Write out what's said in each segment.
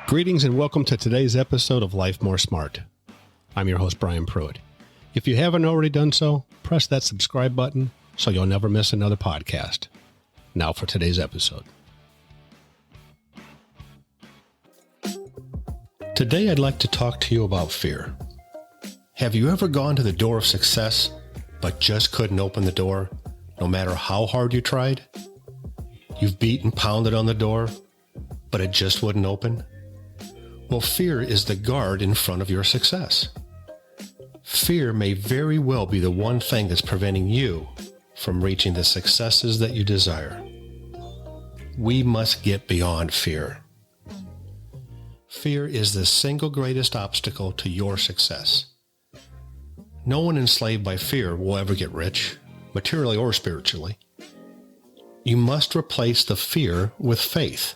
Greetings and welcome to today's episode of LifeMoreSmart. I'm your host, Brian Pruitt. If you haven't already done so, press that subscribe button so you'll never miss another podcast. Now for today's episode. Today I'd like to talk to you about fear. Have you ever gone to the door of success but just couldn't open the door, no matter how hard you tried? You've beat and pounded on the door, but it just wouldn't open? Well, fear is the guard in front of your success. Fear may very well be the one thing that's preventing you from reaching the successes that you desire. We must get beyond fear. Fear is the single greatest obstacle to your success. No one enslaved by fear will ever get rich, materially or spiritually. You must replace the fear with faith.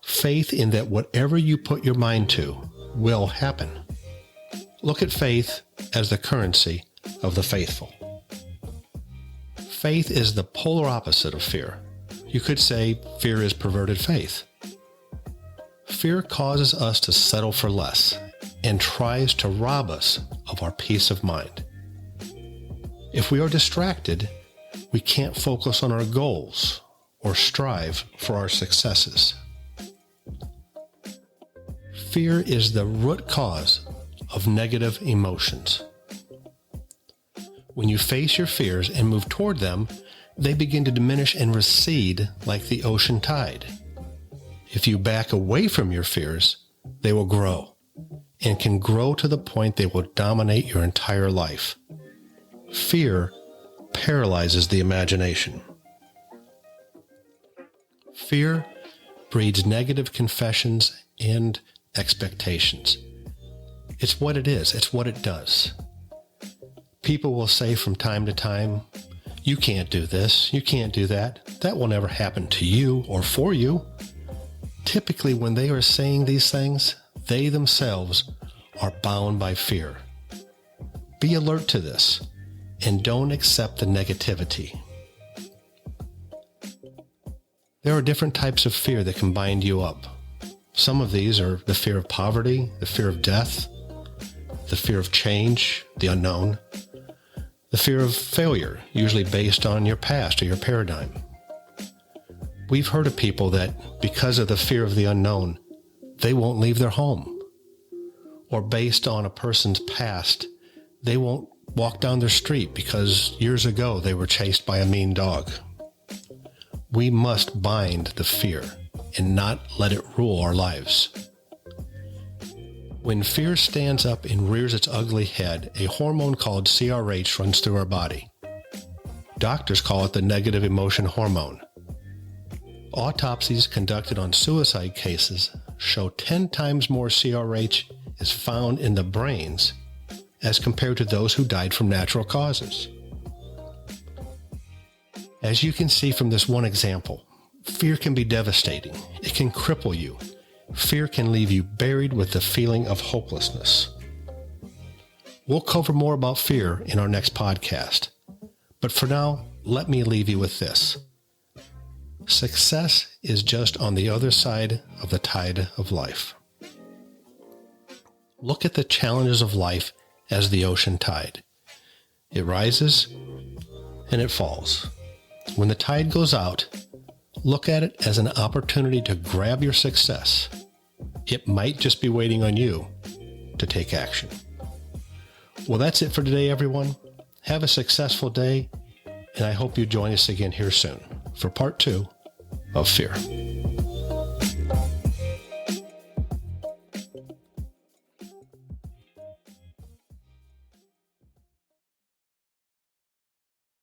Faith in that whatever you put your mind to will happen. Look at faith as the currency of the faithful. Faith is the polar opposite of fear. You could say fear is perverted faith. Fear causes us to settle for less and tries to rob us of our peace of mind. If we are distracted, we can't focus on our goals or strive for our successes. Fear is the root cause of negative emotions. When you face your fears and move toward them, they begin to diminish and recede like the ocean tide. If you back away from your fears, they will grow and can grow to the point they will dominate your entire life. Fear paralyzes the imagination. Fear breeds negative confessions and expectations. It's what it is. It's what it does. People will say from time to time, you can't do this, you can't do that. That will never happen to you or for you. Typically, when they are saying these things, they themselves are bound by fear. Be alert to this and don't accept the negativity. There are different types of fear that can bind you up. Some of these are the fear of poverty, the fear of death, the fear of change, the unknown, the fear of failure, usually based on your past or your paradigm. We've heard of people that, because of the fear of the unknown, they won't leave their home. Or based on a person's past, they won't walk down their street because years ago they were chased by a mean dog. We must bind the fear and not let it rule our lives. When fear stands up and rears its ugly head, a hormone called CRH runs through our body. Doctors call it the negative emotion hormone. Autopsies conducted on suicide cases show 10 times more CRH is found in the brains as compared to those who died from natural causes. As you can see from this one example, fear can be devastating. It can cripple you. Fear can leave you buried with the feeling of hopelessness. We'll cover more about fear in our next podcast. But for now, let me leave you with this. Success is just on the other side of the tide of life. Look at the challenges of life as the ocean tide. It rises and it falls. When the tide goes out, look at it as an opportunity to grab your success. It might just be waiting on you to take action. Well, that's it for today, everyone. Have a successful day, and I hope you join us again here soon for part 2 of Fear.